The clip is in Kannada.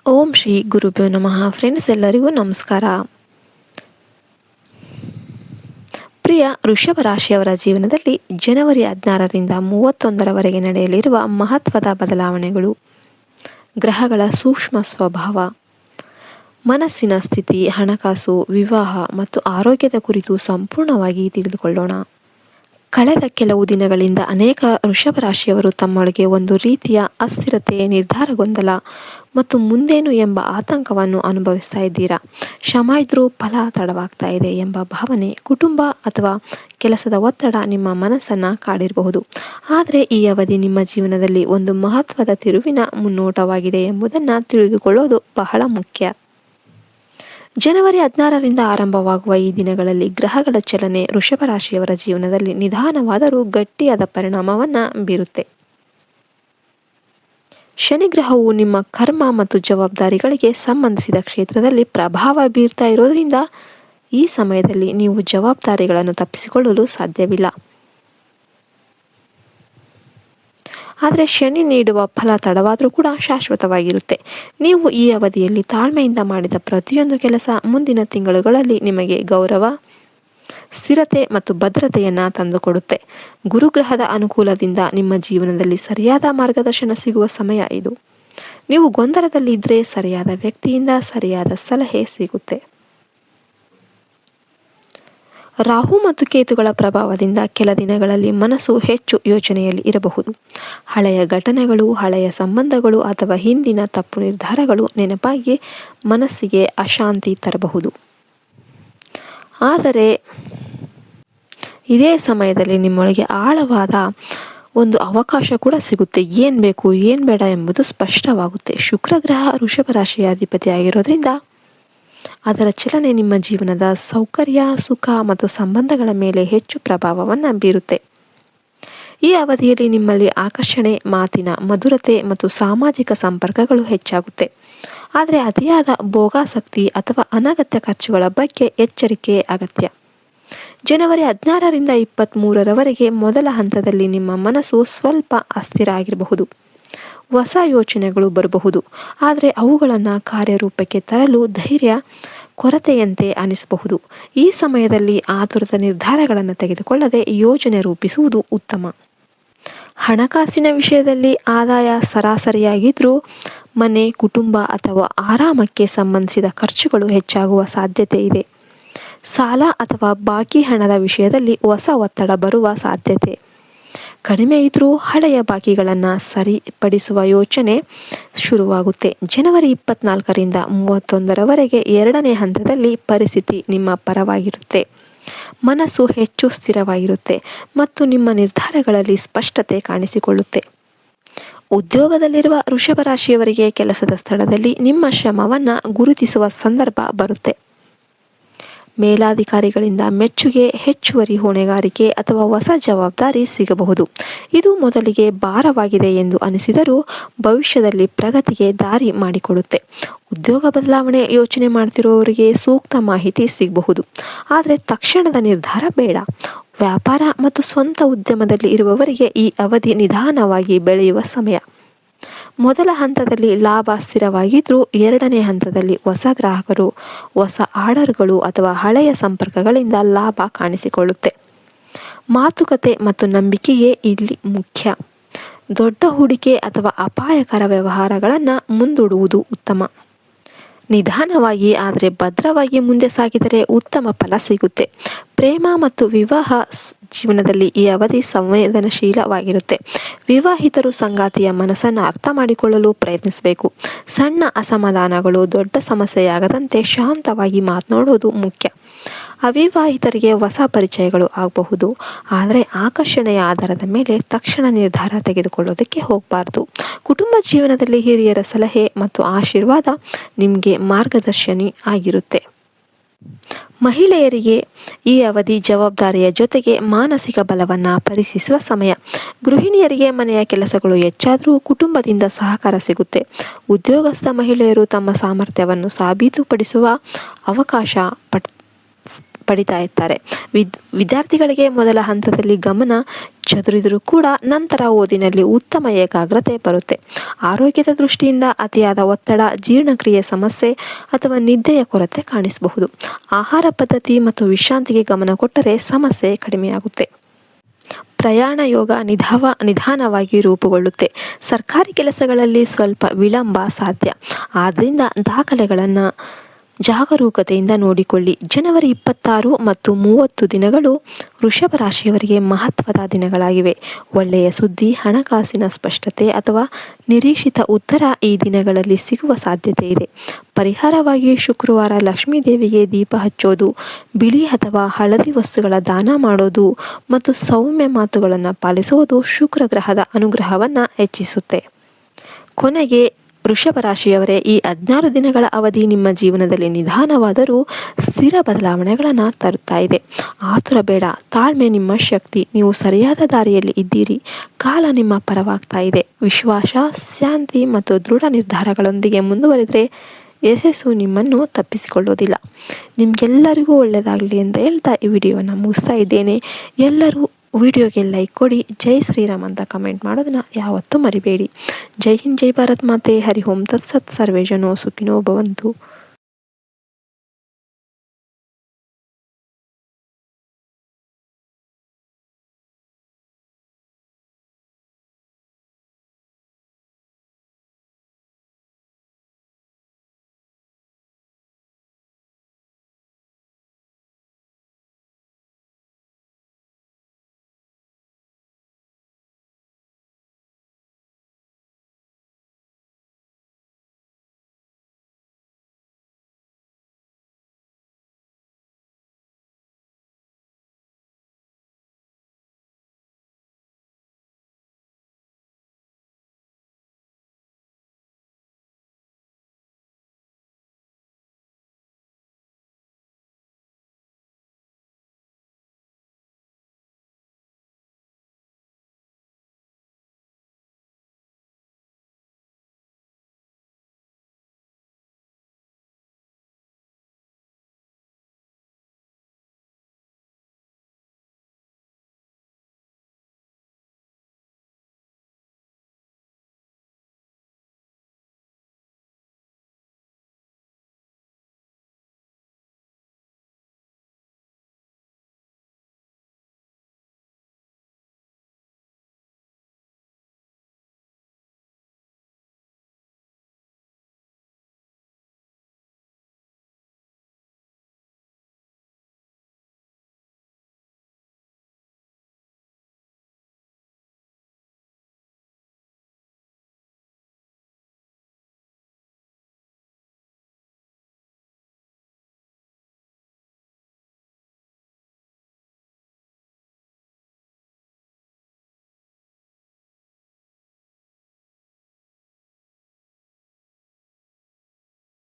ಓಂ ಶ್ರೀ ಗುರುಭ್ಯೋ ನಮಃ. ಫ್ರೆಂಡ್ಸ್, ಎಲ್ಲರಿಗೂ ನಮಸ್ಕಾರ. ಪ್ರಿಯ ವೃಷಭ ರಾಶಿಯವರ ಜೀವನದಲ್ಲಿ ಜನವರಿ 16ರಿಂದ 31ರವರೆಗೆ ನಡೆಯಲಿರುವ ಮಹತ್ವದ ಬದಲಾವಣೆಗಳು, ಗ್ರಹಗಳ ಸೂಕ್ಷ್ಮ ಸ್ವಭಾವ, ಮನಸ್ಸಿನ ಸ್ಥಿತಿ, ಹಣಕಾಸು, ವಿವಾಹ ಮತ್ತು ಆರೋಗ್ಯದ ಕುರಿತು ಸಂಪೂರ್ಣವಾಗಿ ತಿಳಿದುಕೊಳ್ಳೋಣ. ಕಳೆದ ಕೆಲವು ದಿನಗಳಿಂದ ಅನೇಕ ವೃಷಭ ರಾಶಿಯವರು ತಮ್ಮೊಳಗೆ ಒಂದು ರೀತಿಯ ಅಸ್ಥಿರತೆ, ನಿರ್ಧಾರ ಗೊಂದಲ ಮತ್ತು ಮುಂದೇನು ಎಂಬ ಆತಂಕವನ್ನು ಅನುಭವಿಸ್ತಾ ಇದ್ದೀರಾ. ಶ್ರಮ ಇದ್ರೂ ಫಲ ತಡವಾಗ್ತಾ ಇದೆ ಎಂಬ ಭಾವನೆ, ಕುಟುಂಬ ಅಥವಾ ಕೆಲಸದ ಒತ್ತಡ ನಿಮ್ಮ ಮನಸ್ಸನ್ನು ಕಾಡಿರಬಹುದು. ಆದರೆ ಈ ಅವಧಿ ನಿಮ್ಮ ಜೀವನದಲ್ಲಿ ಒಂದು ಮಹತ್ವದ ತಿರುವಿನ ಮುನ್ನೋಟವಾಗಿದೆ ಎಂಬುದನ್ನು ತಿಳಿದುಕೊಳ್ಳೋದು ಬಹಳ ಮುಖ್ಯ. ಜನವರಿ 16ರಿಂದ ಆರಂಭವಾಗುವ ಈ ದಿನಗಳಲ್ಲಿ ಗ್ರಹಗಳ ಚಲನೆ ವೃಷಭ ರಾಶಿಯವರ ಜೀವನದಲ್ಲಿ ನಿಧಾನವಾದರೂ ಗಟ್ಟಿಯಾದ ಪರಿಣಾಮವನ್ನು ಬೀರುತ್ತೆ. ಶನಿಗ್ರಹವು ನಿಮ್ಮ ಕರ್ಮ ಮತ್ತು ಜವಾಬ್ದಾರಿಗಳಿಗೆ ಸಂಬಂಧಿಸಿದ ಕ್ಷೇತ್ರದಲ್ಲಿ ಪ್ರಭಾವ ಬೀರ್ತಾ ಇರೋದ್ರಿಂದ ಈ ಸಮಯದಲ್ಲಿ ನೀವು ಜವಾಬ್ದಾರಿಗಳನ್ನು ತಪ್ಪಿಸಿಕೊಳ್ಳಲು ಸಾಧ್ಯವಿಲ್ಲ. ಆದರೆ ಶನಿ ನೀಡುವ ಫಲ ತಡವಾದರೂ ಕೂಡ ಶಾಶ್ವತವಾಗಿರುತ್ತೆ. ನೀವು ಈ ಅವಧಿಯಲ್ಲಿ ತಾಳ್ಮೆಯಿಂದ ಮಾಡಿದ ಪ್ರತಿಯೊಂದು ಕೆಲಸ ಮುಂದಿನ ತಿಂಗಳುಗಳಲ್ಲಿ ನಿಮಗೆ ಗೌರವ, ಸ್ಥಿರತೆ ಮತ್ತು ಭದ್ರತೆಯನ್ನು ತಂದುಕೊಡುತ್ತೆ. ಗುರುಗ್ರಹದ ಅನುಕೂಲದಿಂದ ನಿಮ್ಮ ಜೀವನದಲ್ಲಿ ಸರಿಯಾದ ಮಾರ್ಗದರ್ಶನ ಸಿಗುವ ಸಮಯ ಇದು. ನೀವು ಗೊಂದಲದಲ್ಲಿ ಇದ್ದರೆ ಸರಿಯಾದ ವ್ಯಕ್ತಿಯಿಂದ ಸರಿಯಾದ ಸಲಹೆ ಸಿಗುತ್ತೆ. ರಾಹು ಮತ್ತು ಕೇತುಗಳ ಪ್ರಭಾವದಿಂದ ಕೆಲ ದಿನಗಳಲ್ಲಿ ಮನಸ್ಸು ಹೆಚ್ಚು ಯೋಚನೆಯಲ್ಲಿ ಇರಬಹುದು. ಹಳೆಯ ಘಟನೆಗಳು, ಹಳೆಯ ಸಂಬಂಧಗಳು ಅಥವಾ ಹಿಂದಿನ ತಪ್ಪು ನಿರ್ಧಾರಗಳು ನೆನಪಾಗಿ ಮನಸ್ಸಿಗೆ ಅಶಾಂತಿ ತರಬಹುದು. ಆದರೆ ಇದೇ ಸಮಯದಲ್ಲಿ ನಿಮ್ಮೊಳಗೆ ಆಳವಾದ ಒಂದು ಅವಕಾಶ ಕೂಡ ಸಿಗುತ್ತೆ. ಏನು ಬೇಕು ಏನು ಬೇಡ ಎಂಬುದು ಸ್ಪಷ್ಟವಾಗುತ್ತೆ. ಶುಕ್ರ ಗ್ರಹ ವೃಷಭ ರಾಶಿಯ ಅಧಿಪತಿ ಆಗಿರೋದ್ರಿಂದ ಅದರ ಚಲನೆ ನಿಮ್ಮ ಜೀವನದ ಸೌಕರ್ಯ, ಸುಖ ಮತ್ತು ಸಂಬಂಧಗಳ ಮೇಲೆ ಹೆಚ್ಚು ಪ್ರಭಾವವನ್ನು ಬೀರುತ್ತೆ. ಈ ಅವಧಿಯಲ್ಲಿ ನಿಮ್ಮಲ್ಲಿ ಆಕರ್ಷಣೆ, ಮಾತಿನ ಮಧುರತೆ ಮತ್ತು ಸಾಮಾಜಿಕ ಸಂಪರ್ಕಗಳು ಹೆಚ್ಚಾಗುತ್ತೆ. ಆದರೆ ಅತಿಯಾದ ಭೋಗಾಸಕ್ತಿ ಅಥವಾ ಅನಗತ್ಯ ಖರ್ಚುಗಳ ಬಗ್ಗೆ ಎಚ್ಚರಿಕೆ ಅಗತ್ಯ. ಜನವರಿ 16ರಿಂದ 23ರವರೆಗೆ ಮೊದಲ ಹಂತದಲ್ಲಿ ನಿಮ್ಮ ಮನಸ್ಸು ಸ್ವಲ್ಪ ಅಸ್ಥಿರ ಆಗಿರಬಹುದು. ಹೊಸ ಯೋಚನೆಗಳು ಬರಬಹುದು, ಆದರೆ ಅವುಗಳನ್ನು ಕಾರ್ಯರೂಪಕ್ಕೆ ತರಲು ಧೈರ್ಯ ಕೊರತೆಯಂತೆ ಅನಿಸಬಹುದು. ಈ ಸಮಯದಲ್ಲಿ ಆತುರದ ನಿರ್ಧಾರಗಳನ್ನು ತೆಗೆದುಕೊಳ್ಳದೆ ಯೋಜನೆ ರೂಪಿಸುವುದು ಉತ್ತಮ. ಹಣಕಾಸಿನ ವಿಷಯದಲ್ಲಿ ಆದಾಯ ಸರಾಸರಿಯಾಗಿದ್ದರೂ ಮನೆ, ಕುಟುಂಬ ಅಥವಾ ಆರಾಮಕ್ಕೆ ಸಂಬಂಧಿಸಿದ ಖರ್ಚುಗಳು ಹೆಚ್ಚಾಗುವ ಸಾಧ್ಯತೆ ಇದೆ. ಸಾಲ ಅಥವಾ ಬಾಕಿ ಹಣದ ವಿಷಯದಲ್ಲಿ ಹೊಸ ಒತ್ತಡ ಬರುವ ಸಾಧ್ಯತೆ ಕಡಿಮೆ ಇದ್ದರೂ ಹಳೆಯ ಬಾಕಿಗಳನ್ನು ಸರಿಪಡಿಸುವ ಯೋಚನೆ ಶುರುವಾಗುತ್ತೆ. ಜನವರಿ 24ರಿಂದ 31ರವರೆಗೆ ಎರಡನೇ ಹಂತದಲ್ಲಿ ಪರಿಸ್ಥಿತಿ ನಿಮ್ಮ ಪರವಾಗಿರುತ್ತೆ. ಮನಸ್ಸು ಹೆಚ್ಚು ಸ್ಥಿರವಾಗಿರುತ್ತೆ ಮತ್ತು ನಿಮ್ಮ ನಿರ್ಧಾರಗಳಲ್ಲಿ ಸ್ಪಷ್ಟತೆ ಕಾಣಿಸಿಕೊಳ್ಳುತ್ತೆ. ಉದ್ಯೋಗದಲ್ಲಿರುವ ವೃಷಭ ರಾಶಿಯವರಿಗೆ ಕೆಲಸದ ಸ್ಥಳದಲ್ಲಿ ನಿಮ್ಮ ಶ್ರಮವನ್ನು ಗುರುತಿಸುವ ಸಂದರ್ಭ ಬರುತ್ತೆ. ಮೇಲಾಧಿಕಾರಿಗಳಿಂದ ಮೆಚ್ಚುಗೆ, ಹೆಚ್ಚುವರಿ ಹೊಣೆಗಾರಿಕೆ ಅಥವಾ ಹೊಸ ಜವಾಬ್ದಾರಿ ಸಿಗಬಹುದು. ಇದು ಮೊದಲಿಗೆ ಭಾರವಾಗಿದೆ ಎಂದು ಅನಿಸಿದರೂ ಭವಿಷ್ಯದಲ್ಲಿ ಪ್ರಗತಿಗೆ ದಾರಿ ಮಾಡಿಕೊಡುತ್ತೆ. ಉದ್ಯೋಗ ಬದಲಾವಣೆ ಯೋಚನೆ ಮಾಡ್ತಿರೋವರಿಗೆ ಸೂಕ್ತ ಮಾಹಿತಿ ಸಿಗಬಹುದು, ಆದರೆ ತಕ್ಷಣದ ನಿರ್ಧಾರ ಬೇಡ. ವ್ಯಾಪಾರ ಮತ್ತು ಸ್ವಂತ ಉದ್ಯಮದಲ್ಲಿ ಇರುವವರಿಗೆ ಈ ಅವಧಿ ನಿಧಾನವಾಗಿ ಬೆಳೆಯುವ ಸಮಯ. ಮೊದಲ ಹಂತದಲ್ಲಿ ಲಾಭ ಸ್ಥಿರವಾಗಿದ್ದರೂ ಎರಡನೇ ಹಂತದಲ್ಲಿ ಹೊಸ ಗ್ರಾಹಕರು, ಹೊಸ ಆರ್ಡರ್ಗಳು ಅಥವಾ ಹಳೆಯ ಸಂಪರ್ಕಗಳಿಂದ ಲಾಭ ಕಾಣಿಸಿಕೊಳ್ಳುತ್ತೆ. ಮಾತುಕತೆ ಮತ್ತು ನಂಬಿಕೆಯೇ ಇಲ್ಲಿ ಮುಖ್ಯ. ದೊಡ್ಡ ಹೂಡಿಕೆ ಅಥವಾ ಅಪಾಯಕರ ವ್ಯವಹಾರಗಳನ್ನು ಮುಂದೂಡುವುದು ಉತ್ತಮ. ನಿಧಾನವಾಗಿ ಆದರೆ ಭದ್ರವಾಗಿ ಮುಂದೆ ಸಾಗಿದರೆ ಉತ್ತಮ ಫಲ ಸಿಗುತ್ತೆ. ಪ್ರೇಮ ಮತ್ತು ವಿವಾಹ ಜೀವನದಲ್ಲಿ ಈ ಅವಧಿ ಸಂವೇದನಶೀಲವಾಗಿರುತ್ತೆ. ವಿವಾಹಿತರು ಸಂಗಾತಿಯ ಮನಸ್ಸನ್ನು ಅರ್ಥ ಮಾಡಿಕೊಳ್ಳಲು ಪ್ರಯತ್ನಿಸಬೇಕು. ಸಣ್ಣ ಅಸಮಾಧಾನಗಳು ದೊಡ್ಡ ಸಮಸ್ಯೆಯಾಗದಂತೆ ಶಾಂತವಾಗಿ ಮಾತನಾಡುವುದು ಮುಖ್ಯ. ಅವಿವಾಹಿತರಿಗೆ ಹೊಸ ಪರಿಚಯಗಳು ಆಗಬಹುದು, ಆದರೆ ಆಕರ್ಷಣೆಯ ಆಧಾರದ ಮೇಲೆ ತಕ್ಷಣ ನಿರ್ಧಾರ ತೆಗೆದುಕೊಳ್ಳೋದಕ್ಕೆ ಹೋಗಬಾರ್ದು. ಕುಟುಂಬ ಜೀವನದಲ್ಲಿ ಹಿರಿಯರ ಸಲಹೆ ಮತ್ತು ಆಶೀರ್ವಾದ ನಿಮಗೆ ಮಾರ್ಗದರ್ಶನಿ ಆಗಿರುತ್ತೆ. ಮಹಿಳೆಯರಿಗೆ ಈ ಅವಧಿ ಜವಾಬ್ದಾರಿಯ ಜೊತೆಗೆ ಮಾನಸಿಕ ಬಲವನ್ನು ಪರೀಕ್ಷಿಸುವ ಸಮಯ. ಗೃಹಿಣಿಯರಿಗೆ ಮನೆಯ ಕೆಲಸಗಳು ಹೆಚ್ಚಾದರೂ ಕುಟುಂಬದಿಂದ ಸಹಕಾರ ಸಿಗುತ್ತೆ. ಉದ್ಯೋಗಸ್ಥ ಮಹಿಳೆಯರು ತಮ್ಮ ಸಾಮರ್ಥ್ಯವನ್ನು ಸಾಬೀತುಪಡಿಸುವ ಅವಕಾಶ ಪಡಿತಾ ಇರ್ತಾರೆ. ವಿದ್ಯಾರ್ಥಿಗಳಿಗೆ ಮೊದಲ ಹಂತದಲ್ಲಿ ಗಮನ ಚದುರಿದರೂ ಕೂಡ ನಂತರ ಓದಿನಲ್ಲಿ ಉತ್ತಮ ಏಕಾಗ್ರತೆ ಬರುತ್ತೆ. ಆರೋಗ್ಯದ ದೃಷ್ಟಿಯಿಂದ ಅತಿಯಾದ ಒತ್ತಡ, ಜೀರ್ಣಕ್ರಿಯೆ ಸಮಸ್ಯೆ ಅಥವಾ ನಿದ್ದೆಯ ಕೊರತೆ ಕಾಣಿಸಬಹುದು. ಆಹಾರ ಪದ್ಧತಿ ಮತ್ತು ವಿಶ್ರಾಂತಿಗೆ ಗಮನ ಕೊಟ್ಟರೆ ಸಮಸ್ಯೆ ಕಡಿಮೆಯಾಗುತ್ತೆ. ಪ್ರಯಾಣ ಯೋಗ ನಿಧಾನವಾಗಿ ರೂಪುಗೊಳ್ಳುತ್ತೆ. ಸರ್ಕಾರಿ ಕೆಲಸಗಳಲ್ಲಿ ಸ್ವಲ್ಪ ವಿಳಂಬ ಸಾಧ್ಯ. ಆದ್ದರಿಂದ ದಾಖಲೆಗಳನ್ನು ಜಾಗರೂಕತೆಯಿಂದ ನೋಡಿಕೊಳ್ಳಿ. ಜನವರಿ 26 ಮತ್ತು 30 ದಿನಗಳು ವೃಷಭ ರಾಶಿಯವರಿಗೆ ಮಹತ್ವದ ದಿನಗಳಾಗಿವೆ. ಒಳ್ಳೆಯ ಸುದ್ದಿ, ಹಣಕಾಸಿನ ಸ್ಪಷ್ಟತೆ ಅಥವಾ ನಿರೀಕ್ಷಿತ ಉತ್ತರ ಈ ದಿನಗಳಲ್ಲಿ ಸಿಗುವ ಸಾಧ್ಯತೆ ಇದೆ. ಪರಿಹಾರವಾಗಿ ಶುಕ್ರವಾರ ಲಕ್ಷ್ಮೀ ದೇವಿಗೆ ದೀಪ ಹಚ್ಚೋದು, ಬಿಳಿ ಅಥವಾ ಹಳದಿ ವಸ್ತುಗಳ ದಾನ ಮಾಡೋದು ಮತ್ತು ಸೌಮ್ಯ ಮಾತುಗಳನ್ನು ಪಾಲಿಸುವುದು ಶುಕ್ರ ಗ್ರಹದ ಅನುಗ್ರಹವನ್ನು ಹೆಚ್ಚಿಸುತ್ತೆ. ಕೊನೆಗೆ ವೃಷಭ ರಾಶಿಯವರೇ, ಈ 16 ದಿನಗಳ ಅವಧಿ ನಿಮ್ಮ ಜೀವನದಲ್ಲಿ ನಿಧಾನವಾದರೂ ಸ್ಥಿರ ಬದಲಾವಣೆಗಳನ್ನು ತರುತ್ತಾ ಇದೆ. ಆತುರ ಬೇಡ, ತಾಳ್ಮೆ ನಿಮ್ಮ ಶಕ್ತಿ. ನೀವು ಸರಿಯಾದ ದಾರಿಯಲ್ಲಿ ಇದ್ದೀರಿ. ಕಾಲ ನಿಮ್ಮ ಪರವಾಗ್ತಾ ಇದೆ. ವಿಶ್ವಾಸ, ಶಾಂತಿ ಮತ್ತು ದೃಢ ನಿರ್ಧಾರಗಳೊಂದಿಗೆ ಮುಂದುವರಿದರೆ ಯಶಸ್ಸು ನಿಮ್ಮನ್ನು ತಪ್ಪಿಸಿಕೊಳ್ಳೋದಿಲ್ಲ. ನಿಮಗೆಲ್ಲರಿಗೂ ಒಳ್ಳೆಯದಾಗಲಿ ಅಂತ ಹೇಳ್ತಾ ಈ ವಿಡಿಯೋವನ್ನು ಮುಗಿಸ್ತಾ ಇದ್ದೇನೆ. ಎಲ್ಲರೂ ವಿಡಿಯೋಗೆ ಲೈಕ್ ಕೊಡಿ, ಜೈ ಶ್ರೀರಾಮ್ ಅಂತ ಕಮೆಂಟ್ ಮಾಡೋದನ್ನ ಯಾವತ್ತೂ ಮರಿಬೇಡಿ. ಜೈ ಹಿಂದ್, ಜೈ ಭಾರತ್ ಮಾತೆ, ಹರಿ ಓಂ ತತ್ಸತ್, ಸರ್ವೇ ಜನೋ ಸುಖಿನೋ ಭವಂತು.